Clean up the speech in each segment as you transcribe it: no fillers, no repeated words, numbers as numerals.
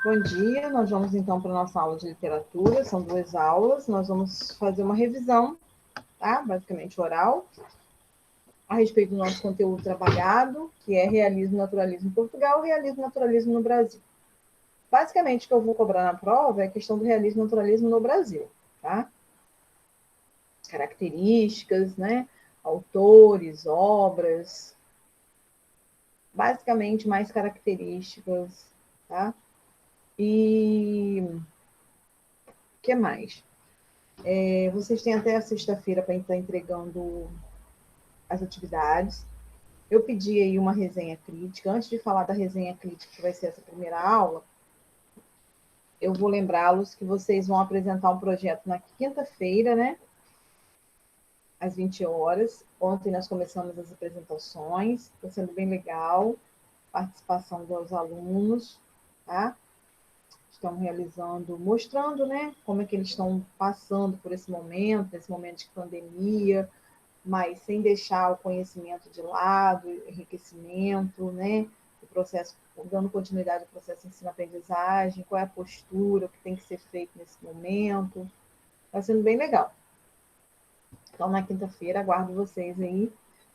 Bom dia, nós vamos então para a nossa aula de literatura, são 2 aulas, nós vamos fazer uma revisão, tá? Basicamente oral, a respeito do nosso conteúdo trabalhado, que é realismo e naturalismo em Portugal, realismo e naturalismo no Brasil. Basicamente, o que eu vou cobrar na prova é a questão do realismo e naturalismo no Brasil, tá? Características, né? Autores, obras, basicamente mais características, tá? E o que mais? Vocês têm até a sexta-feira para estar entregando as atividades. Eu pedi aí uma resenha crítica. Antes de falar da resenha crítica, que vai ser essa primeira aula, eu vou lembrá-los que vocês vão apresentar um projeto na quinta-feira, né? Às 20 horas. Ontem nós começamos as apresentações. Está sendo bem legal. Participação dos alunos, tá? Estão realizando, mostrando, né, como é que eles estão passando por esse momento de pandemia, mas sem deixar o conhecimento de lado, enriquecimento, né, o processo, dando continuidade ao processo de ensino-aprendizagem, qual é a postura, o que tem que ser feito nesse momento. Está sendo bem legal. Então, na quinta-feira, aguardo vocês aí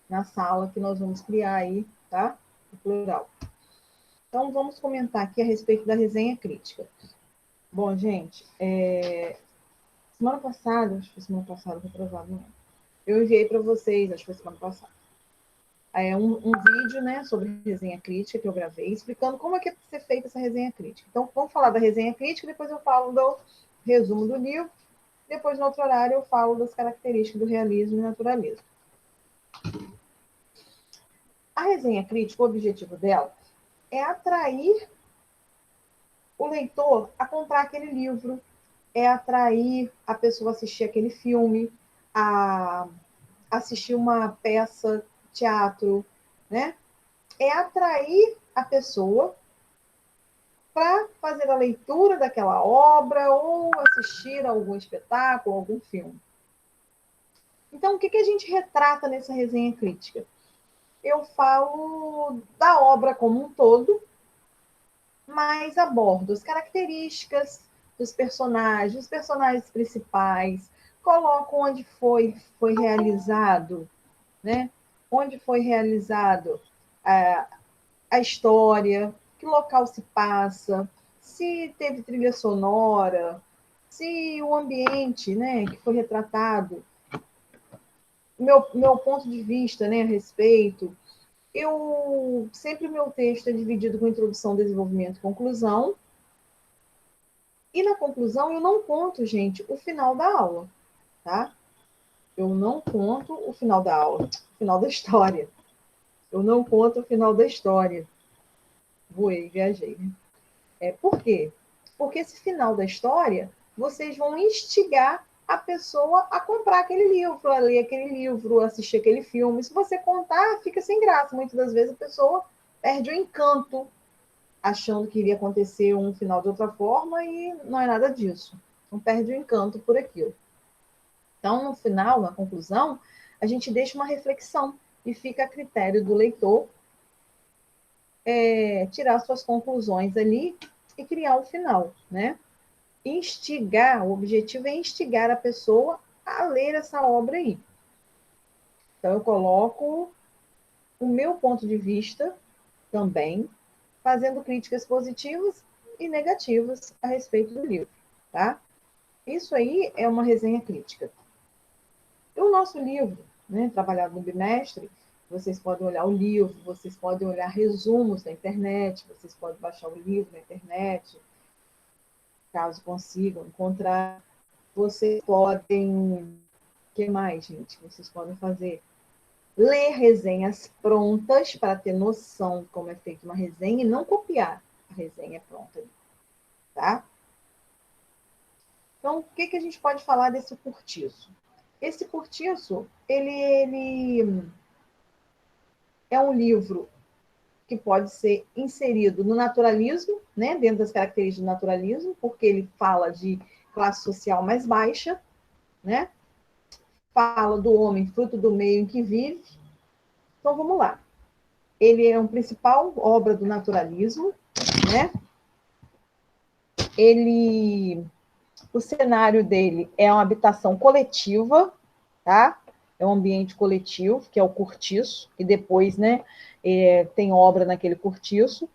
na sala que nós vamos criar aí, tá? O plural. Então, vamos comentar aqui a respeito da resenha crítica. Bom, gente, semana passada, acho que foi semana passada, retrasado, não é? Eu enviei para vocês, acho que foi semana passada, um vídeo, né, sobre resenha crítica que eu gravei, explicando como é que é ser feita essa resenha crítica. Então, vamos falar da resenha crítica, depois eu falo do resumo do livro, depois, no outro horário, eu falo das características do realismo e naturalismo. A resenha crítica, o objetivo dela é atrair o leitor a comprar aquele livro, é atrair a pessoa a assistir aquele filme, a assistir uma peça, teatro, né? É atrair a pessoa para fazer a leitura daquela obra ou assistir a algum espetáculo, algum filme. Então, o que a gente retrata nessa resenha crítica? Eu falo da obra como um todo, mas abordo as características dos personagens, os personagens principais, coloco onde foi realizado, né? Onde foi realizado a história, que local se passa, se teve trilha sonora, se o ambiente, né, que foi retratado, meu ponto de vista, né, a respeito. Sempre o meu texto é dividido com introdução, desenvolvimento e conclusão. E na conclusão eu não conto, gente, o final da aula, tá? Eu não conto o final da aula, o final da história. Eu não conto o final da história. Viajei, né? Por quê? Porque esse final da história, vocês vão instigar a pessoa a comprar aquele livro, a ler aquele livro, a assistir aquele filme. Se você contar, fica sem graça. Muitas das vezes a pessoa perde o encanto, achando que iria acontecer um final de outra forma e não é nada disso. Não perde o encanto por aquilo. Então, no final, na conclusão, a gente deixa uma reflexão e fica a critério do leitor tirar suas conclusões ali e criar o final, né? Instigar, o objetivo é instigar a pessoa a ler essa obra aí. Então, eu coloco o meu ponto de vista também, fazendo críticas positivas e negativas a respeito do livro, tá? Isso aí é uma resenha crítica. E o nosso livro, né, trabalhado no bimestre, vocês podem olhar o livro, vocês podem olhar resumos na internet, vocês podem baixar o livro na internet, caso consigam encontrar. Vocês podem... O que mais, gente? Vocês podem fazer? Ler resenhas prontas para ter noção de como é feita uma resenha e não copiar a resenha pronta, tá? Então, o que a gente pode falar desse cortiço? Esse cortiço, ele é um livro que pode ser inserido no naturalismo, né, dentro das características do naturalismo, porque ele fala de classe social mais baixa, né? Fala do homem fruto do meio em que vive. Então, vamos lá. Ele é uma principal obra do naturalismo, né? O cenário dele é uma habitação coletiva, tá? É um ambiente coletivo, que é o cortiço, e depois, né, tem obra naquele cortiço,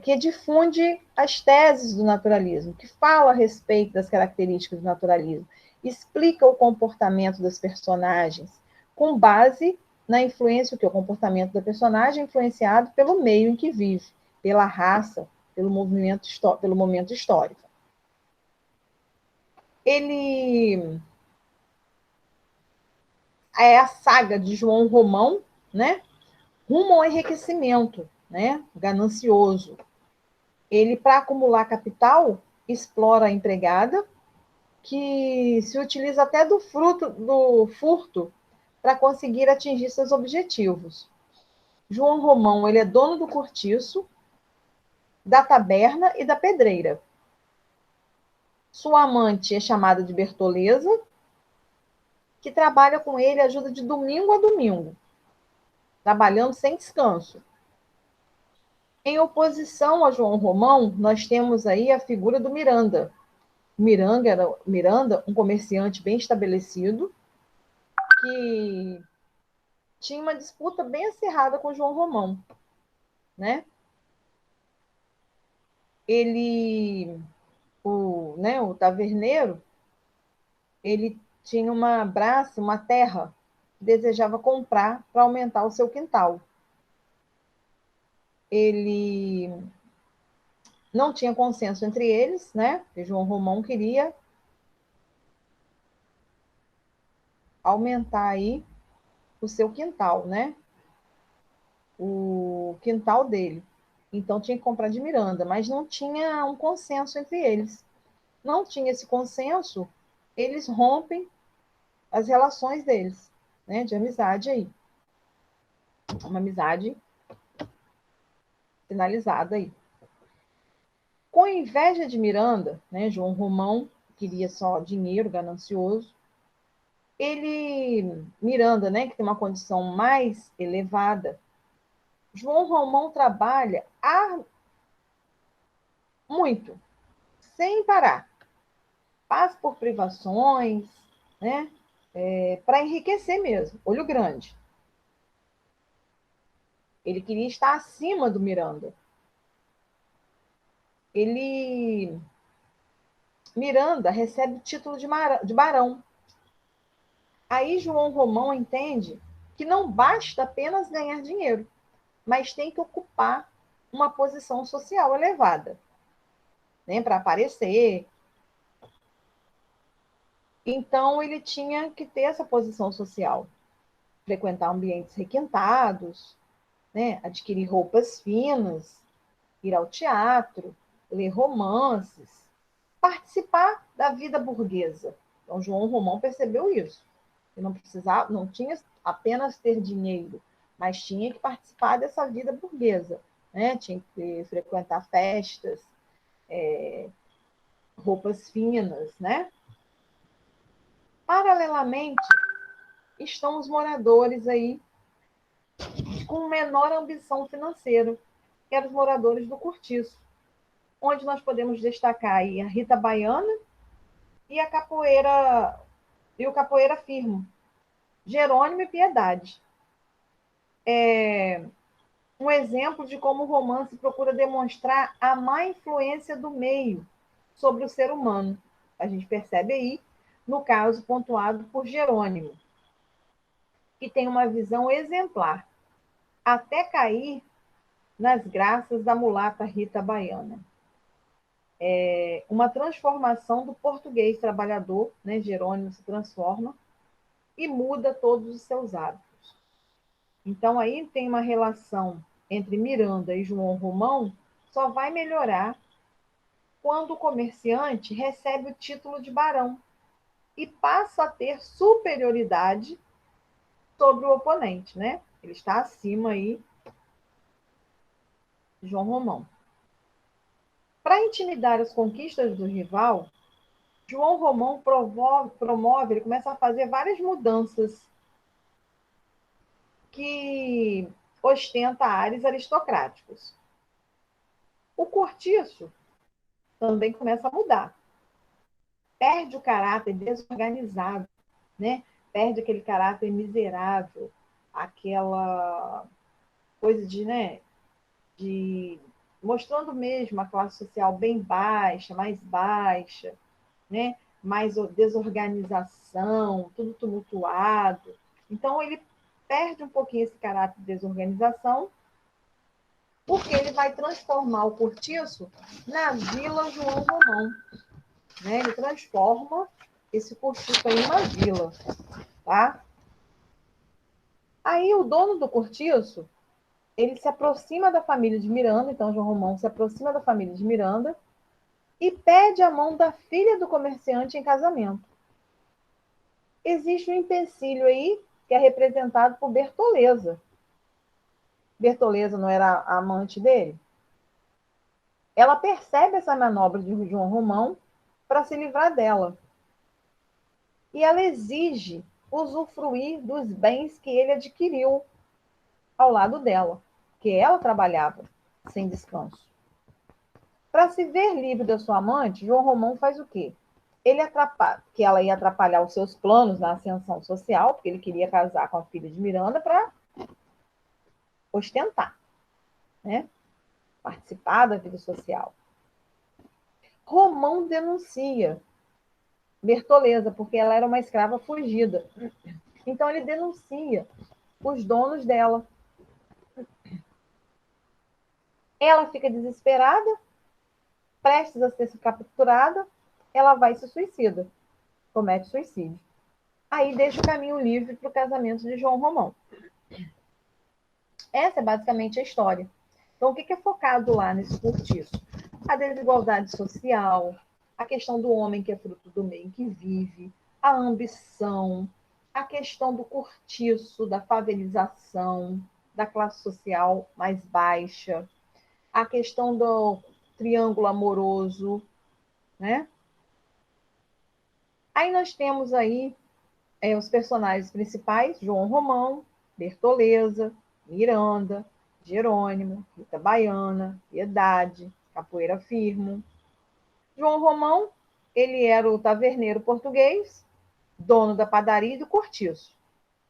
que difunde as teses do naturalismo, que fala a respeito das características do naturalismo, explica o comportamento das personagens, com base na influência, que é o comportamento da personagem influenciado pelo meio em que vive, pela raça, pelo momento histórico. Ele é a saga de João Romão, né? Rumo ao enriquecimento, né? Ganancioso. Ele, para acumular capital, explora a empregada, que se utiliza até do furto para conseguir atingir seus objetivos. João Romão, ele é dono do cortiço, da taberna e da pedreira. Sua amante é chamada de Bertoleza, que trabalha com ele, ajuda de domingo a domingo, trabalhando sem descanso. Em oposição a João Romão, nós temos aí a figura do Miranda. Miranda, um comerciante bem estabelecido, que tinha uma disputa bem acirrada com João Romão, né? O taverneiro, ele tinha uma braça, uma terra, que desejava comprar para aumentar o seu quintal. Ele não tinha consenso entre eles, né? Porque João Romão queria aumentar aí o seu quintal, né? O quintal dele. Então tinha que comprar de Miranda, mas não tinha um consenso entre eles. Não tinha esse consenso, eles rompem as relações deles, né? De amizade aí. Uma amizade finalizada aí. Com inveja de Miranda, né? João Romão queria só dinheiro, ganancioso. Miranda, né, que tem uma condição mais elevada, João Romão trabalha muito, sem parar. Passa por privações, né, para enriquecer mesmo, olho grande. Ele queria estar acima do Miranda. Miranda recebe o título de barão. Aí João Romão entende que não basta apenas ganhar dinheiro, mas tem que ocupar uma posição social elevada, né, para aparecer. Então, ele tinha que ter essa posição social, frequentar ambientes requintados, né, adquirir roupas finas, ir ao teatro, ler romances, participar da vida burguesa. Então, João Romão percebeu isso. Ele não tinha apenas ter dinheiro, mas tinha que participar dessa vida burguesa, né? Tinha que frequentar festas, roupas finas, né? Paralelamente, estão os moradores aí com menor ambição financeira, que eram os moradores do Cortiço, onde nós podemos destacar aí a Rita Baiana e a capoeira e o capoeira firmo, Jerônimo e Piedade. Um exemplo de como o romance procura demonstrar a má influência do meio sobre o ser humano. A gente percebe aí, no caso pontuado por Jerônimo, que tem uma visão exemplar, até cair nas graças da mulata Rita Baiana. Uma transformação do português trabalhador, né? Jerônimo se transforma e muda todos os seus hábitos. Então, aí tem uma relação entre Miranda e João Romão, só vai melhorar quando o comerciante recebe o título de barão e passa a ter superioridade sobre o oponente, né? Ele está acima aí de João Romão. Para intimidar as conquistas do rival, João Romão ele começa a fazer várias mudanças que ostenta ares aristocráticos. O cortiço também começa a mudar. Perde o caráter desorganizado, né? Perde aquele caráter miserável, aquela coisa de, né, de mostrando mesmo a classe social bem baixa, mais baixa, né? Mais desorganização, tudo tumultuado. Então ele perde um pouquinho esse caráter de desorganização, porque ele vai transformar o cortiço na Vila João Romão, né? Ele transforma esse cortiço em uma vila, tá? Aí o dono do cortiço, ele se aproxima da família de Miranda, então João Romão se aproxima da família de Miranda e pede a mão da filha do comerciante em casamento. Existe um empecilho aí que é representado por Bertoleza. Bertoleza não era a amante dele? Ela percebe essa manobra de João Romão para se livrar dela. E ela exige usufruir dos bens que ele adquiriu ao lado dela, que ela trabalhava sem descanso. Para se ver livre da sua amante, João Romão faz o quê? Ele atrapalha, que ela ia atrapalhar os seus planos na ascensão social, porque ele queria casar com a filha de Miranda para ostentar, né? Participar da vida social. Romão denuncia Bertoleza, porque ela era uma escrava fugida. Então ele denuncia os donos dela. Ela fica desesperada, prestes a ser capturada, ela vai e se suicida, comete suicídio. Aí deixa o caminho livre para o casamento de João Romão. Essa é basicamente a história. Então, o que é focado lá nesse cortiço? A desigualdade social, a questão do homem que é fruto do meio em que vive, a ambição, a questão do cortiço, da favelização, da classe social mais baixa, a questão do triângulo amoroso, né? Aí nós temos aí os personagens principais, João Romão, Bertoleza, Miranda, Jerônimo, Rita Baiana, Piedade, Capoeira Firmo. João Romão, ele era o taverneiro português, dono da padaria e do cortiço.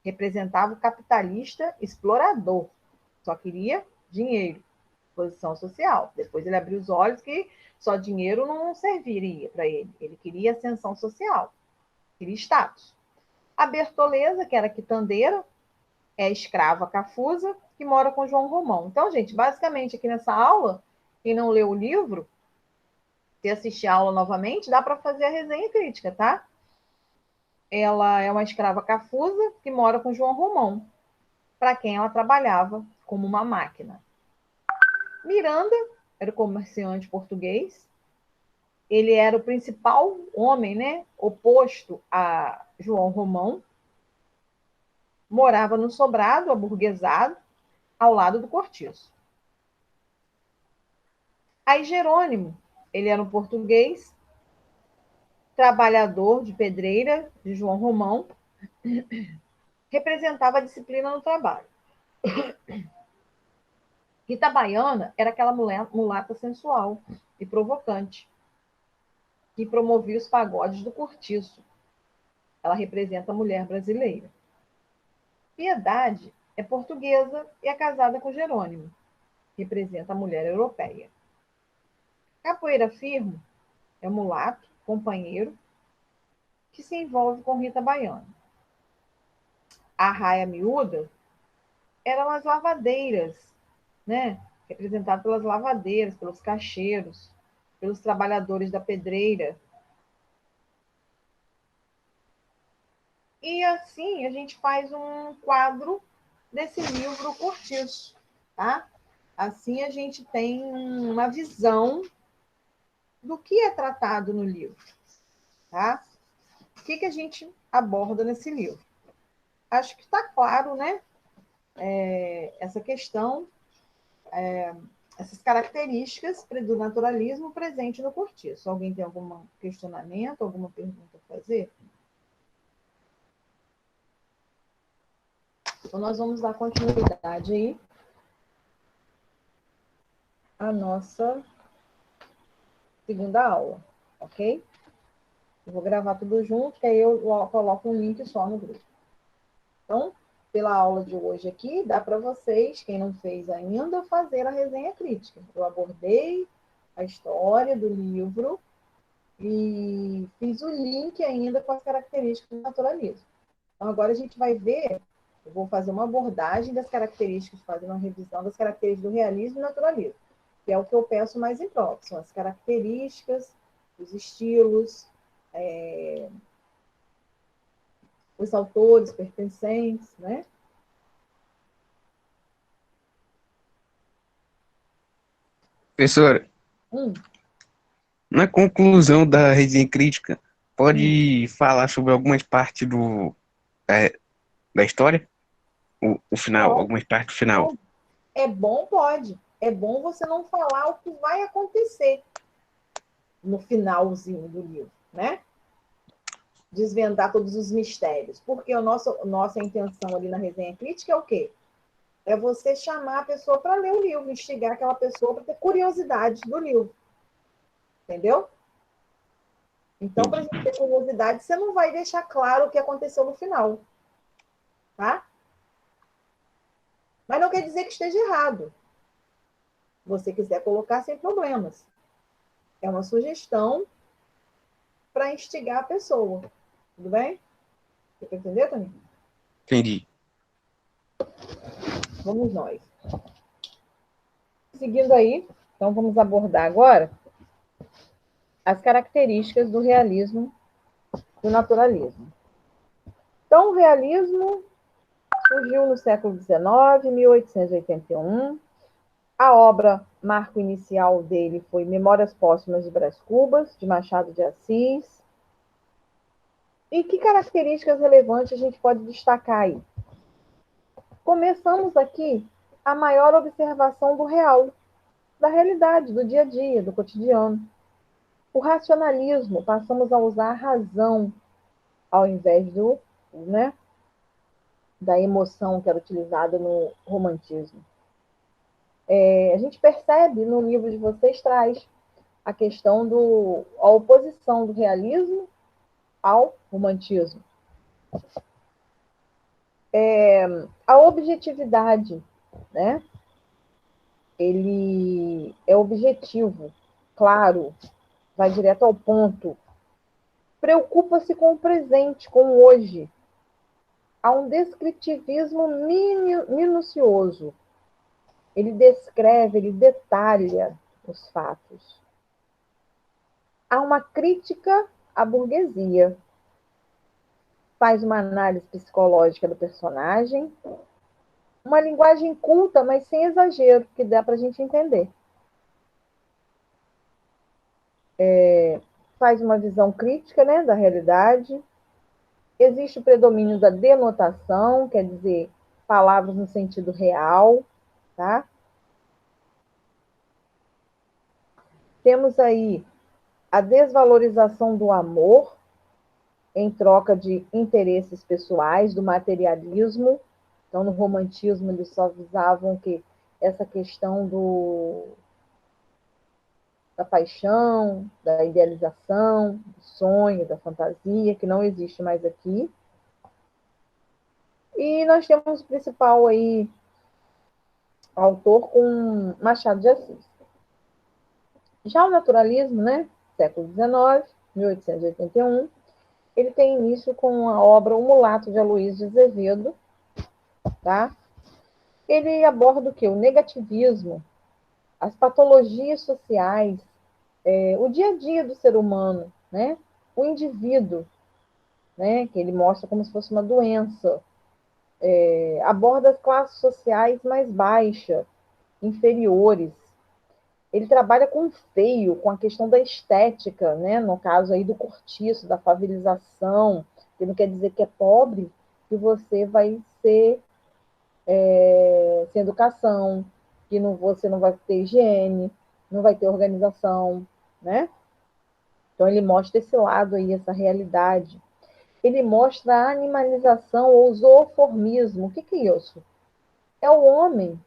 Representava o capitalista explorador. Só queria dinheiro, posição social. Depois ele abriu os olhos que só dinheiro não serviria para ele. Ele queria ascensão social, queria status. A Bertoleza, que era quitandeira, é escrava cafusa, que mora com João Romão. Então, gente, basicamente aqui nessa aula, quem não leu o livro, se assistir a aula novamente, dá para fazer a resenha crítica, tá? Ela é uma escrava cafusa que mora com João Romão, para quem ela trabalhava como uma máquina. Miranda era o comerciante português, ele era o principal homem, né, oposto a João Romão, morava no sobrado aburguesado, ao lado do cortiço. Aí Jerônimo, ele era um português, trabalhador de pedreira de João Romão, representava a disciplina no trabalho. Rita Baiana era aquela mulher, mulata sensual e provocante, que promovia os pagodes do cortiço. Ela representa a mulher brasileira. Piedade é portuguesa e é casada com Jerônimo, representa a mulher europeia. Capoeira Firmo é mulato, companheiro, que se envolve com Rita Baiana. A Raia Miúda eram as lavadeiras, né? Representado pelas lavadeiras, pelos caixeiros, pelos trabalhadores da pedreira. E assim a gente faz um quadro desse livro Cortiço, tá? Assim a gente tem uma visão do que é tratado no livro, tá? O que a gente aborda nesse livro? Acho que está claro, né? Essa questão, essas características do naturalismo presente no cortiço. Alguém tem algum questionamento, alguma pergunta a fazer? Então, nós vamos dar continuidade aí à nossa segunda aula, ok? Eu vou gravar tudo junto, que aí eu coloco um link só no grupo. Então, pela aula de hoje aqui, dá para vocês, quem não fez ainda, fazer a resenha crítica. Eu abordei a história do livro e fiz o link ainda com as características do naturalismo. Então, agora a gente vai ver, eu vou fazer uma abordagem das características, fazer uma revisão das características do realismo e naturalismo, que é o que eu peço mais em prova, são as características, os estilos, os autores pertencentes, né? Professora, Hum, na conclusão da resenha crítica, hum. pode falar sobre algumas partes é, da história? O final, Pode, algumas partes do final. pode. É bom, pode. É bom você não falar o que vai acontecer no finalzinho do livro, né? Desvendar todos os mistérios. Porque a nossa intenção ali na resenha crítica é o quê? É você chamar a pessoa para ler o livro, instigar aquela pessoa para ter curiosidade do livro. Entendeu? Então, para a gente ter curiosidade, você não vai deixar claro o que aconteceu no final. Tá? Mas não quer dizer que esteja errado. Se você quiser colocar sem problemas. É uma sugestão para instigar a pessoa. Tudo bem? Você quer entender, Tony? Entendi. Vamos nós. Seguindo aí, então vamos abordar agora as características do realismo e do naturalismo. Então, o realismo surgiu no século XIX, 1881. A obra marco inicial dele foi Memórias Póstumas de Brás Cubas, de Machado de Assis. E que características relevantes a gente pode destacar aí? Começamos aqui a maior observação do real, da realidade, do dia a dia, do cotidiano. O racionalismo, passamos a usar a razão ao invés né, da emoção que era utilizada no romantismo. A gente percebe no livro de vocês traz a questão a oposição do realismo ao romantismo. A objetividade, né? Ele é objetivo, claro, vai direto ao ponto. Preocupa-se com o presente, com o hoje. Há um descritivismo minucioso. Ele descreve, ele detalha os fatos. Há uma crítica à burguesia. Faz uma análise psicológica do personagem. Uma linguagem culta, mas sem exagero, que dá para a gente entender. Faz uma visão crítica, né, da realidade. Existe o predomínio da denotação, quer dizer, palavras no sentido real, tá? Temos aí a desvalorização do amor em troca de interesses pessoais, do materialismo. Então, no romantismo, eles só visavam que essa questão da paixão, da idealização, do sonho, da fantasia, que não existe mais aqui. E nós temos o principal aí, autor com Machado de Assis. Já o naturalismo, né, século XIX, 1881, ele tem início com a obra O Mulato de Aloysio de Azevedo, tá? Ele aborda o quê? O negativismo, as patologias sociais, o dia a dia do ser humano, né? O indivíduo, né? Que ele mostra como se fosse uma doença. Aborda as classes sociais mais baixas, inferiores. Ele trabalha com o feio, com a questão da estética, né? No caso aí do cortiço, da favelização, que não quer dizer que é pobre, que você vai ser sem educação, que você não vai ter higiene, não vai ter organização, né? Então ele mostra esse lado aí, essa realidade. Ele mostra a animalização ou zooformismo. O que é isso? É o homem,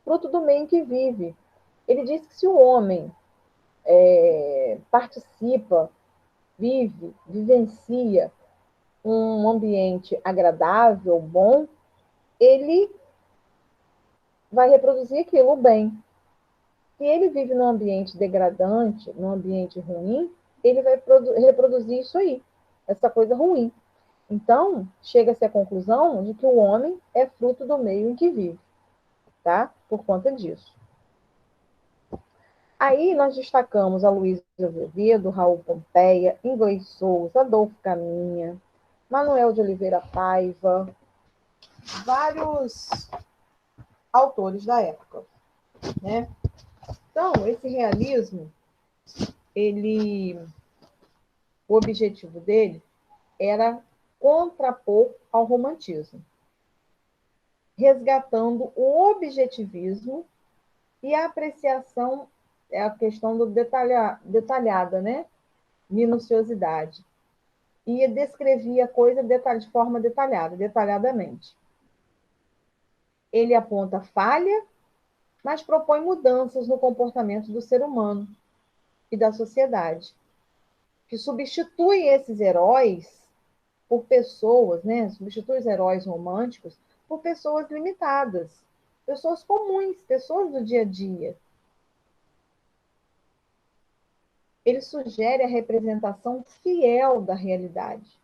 fruto do meio em que vive. Ele diz que se o homem participa, vivencia um ambiente agradável, bom, ele vai reproduzir aquilo bem. Se ele vive num ambiente degradante, num ambiente ruim, ele vai reproduzir isso aí, essa coisa ruim. Então, chega-se à conclusão de que o homem é fruto do meio em que vive, tá? Por conta disso. Aí nós destacamos a Luísa Azevedo, Raul Pompeia, Inglês Souza, Adolfo Caminha, Manuel de Oliveira Paiva, vários autores da época, né? Então, esse realismo, o objetivo dele era contrapor ao romantismo, resgatando o objetivismo e a apreciação, é a questão do detalhada, né? Minuciosidade. E descrevia a coisa de forma detalhadamente. Ele aponta falha, mas propõe mudanças no comportamento do ser humano e da sociedade, que substitui esses heróis por pessoas, né? Substitui os heróis românticos por pessoas limitadas, pessoas comuns, pessoas do dia a dia. Ele sugere a representação fiel da realidade.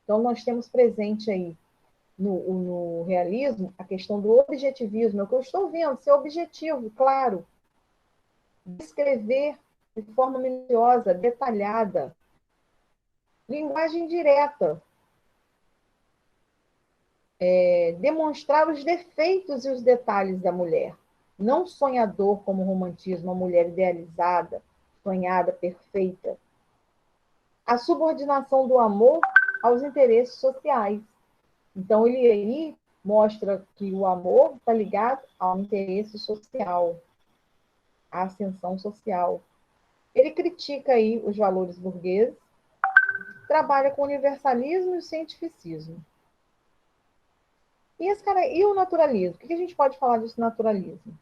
Então, nós temos presente aí no realismo a questão do objetivismo, é o que eu estou vendo, ser objetivo, claro, descrever de forma minuciosa, detalhada, linguagem direta, demonstrar os defeitos e os detalhes da mulher. Não sonhador como o romantismo, a mulher idealizada, sonhada, perfeita. A subordinação do amor aos interesses sociais. Então, ele aí mostra que o amor está ligado ao interesse social, à ascensão social. Ele critica aí os valores burgueses, trabalha com o universalismo e o cientificismo. E o naturalismo? O que a gente pode falar desse naturalismo?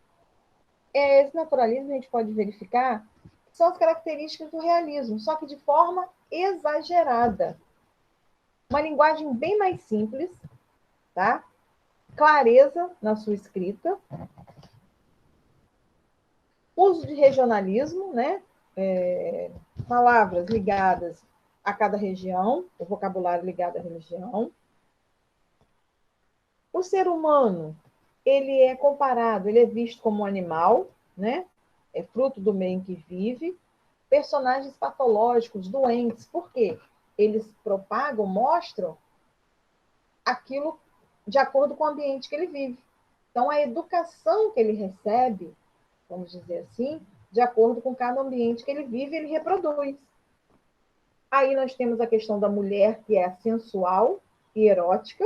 Esse naturalismo a gente pode verificar que são as características do realismo, só que de forma exagerada. Uma linguagem bem mais simples, tá? Clareza na sua escrita, uso de regionalismo, né? Palavras ligadas a cada região, o vocabulário ligado à religião. O ser humano, ele é comparado, ele é visto como um animal, né? É fruto do meio em que vive. Personagens patológicos, doentes, por quê? Eles propagam, mostram aquilo de acordo com o ambiente que ele vive. Então, a educação que ele recebe, vamos dizer assim, de acordo com cada ambiente que ele vive, ele reproduz. Aí nós temos a questão da mulher, que é sensual e erótica.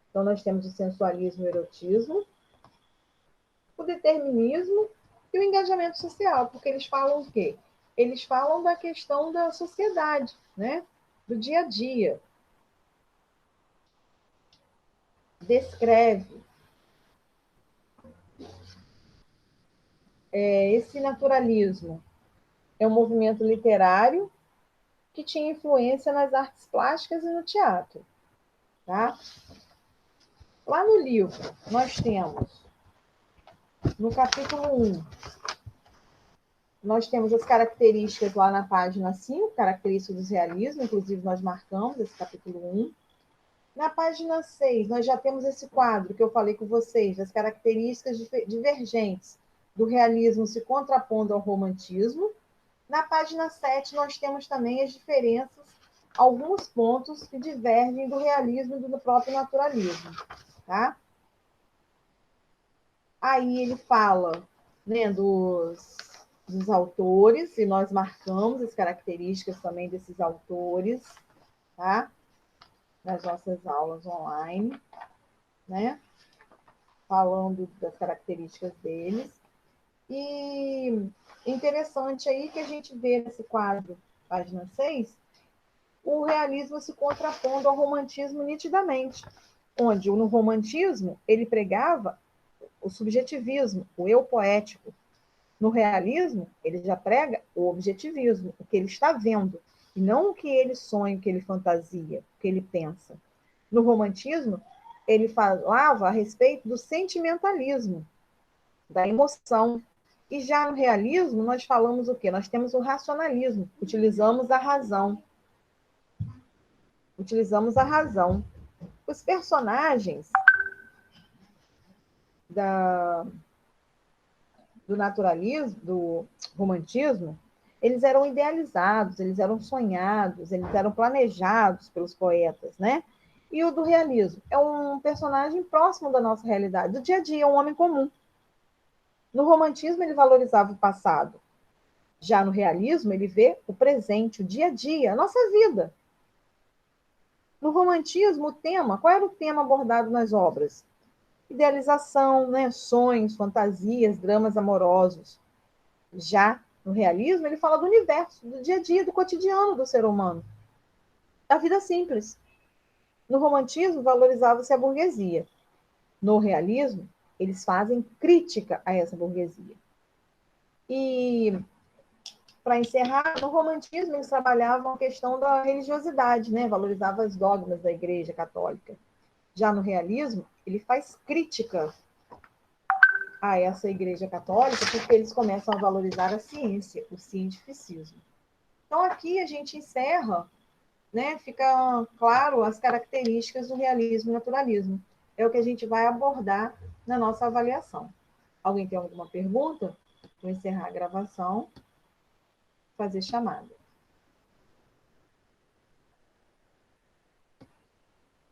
Então, nós temos o sensualismo e o erotismo, o determinismo e o engajamento social, porque eles falam o quê? Eles falam da questão da sociedade, né? Do dia a dia. Descreve esse naturalismo. É um movimento literário que tinha influência nas artes plásticas e no teatro. Tá? Lá no livro, nós temos, no capítulo 1, nós temos as características lá na página 5, características do realismo, inclusive nós marcamos esse capítulo 1. Na página 6, nós já temos esse quadro que eu falei com vocês, das características divergentes do realismo se contrapondo ao romantismo. Na página 7, nós temos também as diferenças, alguns pontos que divergem do realismo e do próprio naturalismo. Tá? Aí ele fala, né, dos autores, e nós marcamos as características também desses autores, tá? Nas nossas aulas online, né? Falando das características deles. E interessante aí que a gente vê nesse quadro, página 6, o realismo se contrapondo ao romantismo nitidamente, onde no romantismo ele pregava o subjetivismo, o eu poético. No realismo, ele já prega o objetivismo, o que ele está vendo, e não o que ele sonha, o que ele fantasia, o que ele pensa. No romantismo, ele falava a respeito do sentimentalismo, da emoção. E já no realismo, nós falamos o quê? Nós temos o racionalismo, utilizamos a razão. Utilizamos a razão. Os personagens da, do naturalismo, do romantismo, eles eram idealizados, eles eram sonhados, eles eram planejados pelos poetas, né? E o do realismo é um personagem próximo da nossa realidade, do dia a dia, um homem comum. No romantismo, ele valorizava o passado. Já no realismo, ele vê o presente, o dia a dia, a nossa vida. No romantismo, o tema, qual era o tema abordado nas obras? Idealização, né? Sonhos, fantasias, dramas amorosos. Já no realismo, ele fala do universo, do dia a dia, do cotidiano do ser humano, da vida simples. No romantismo, valorizava-se a burguesia. No realismo, eles fazem crítica a essa burguesia. E, para encerrar, no romantismo, eles trabalhavam a questão da religiosidade, né? Valorizava os dogmas da Igreja Católica. Já no realismo, ele faz crítica a essa Igreja Católica, porque eles começam a valorizar a ciência, o cientificismo. Então, aqui a gente encerra, né? Fica claro as características do realismo e naturalismo. É o que a gente vai abordar na nossa avaliação. Alguém tem alguma pergunta? Vou encerrar a gravação, fazer chamada.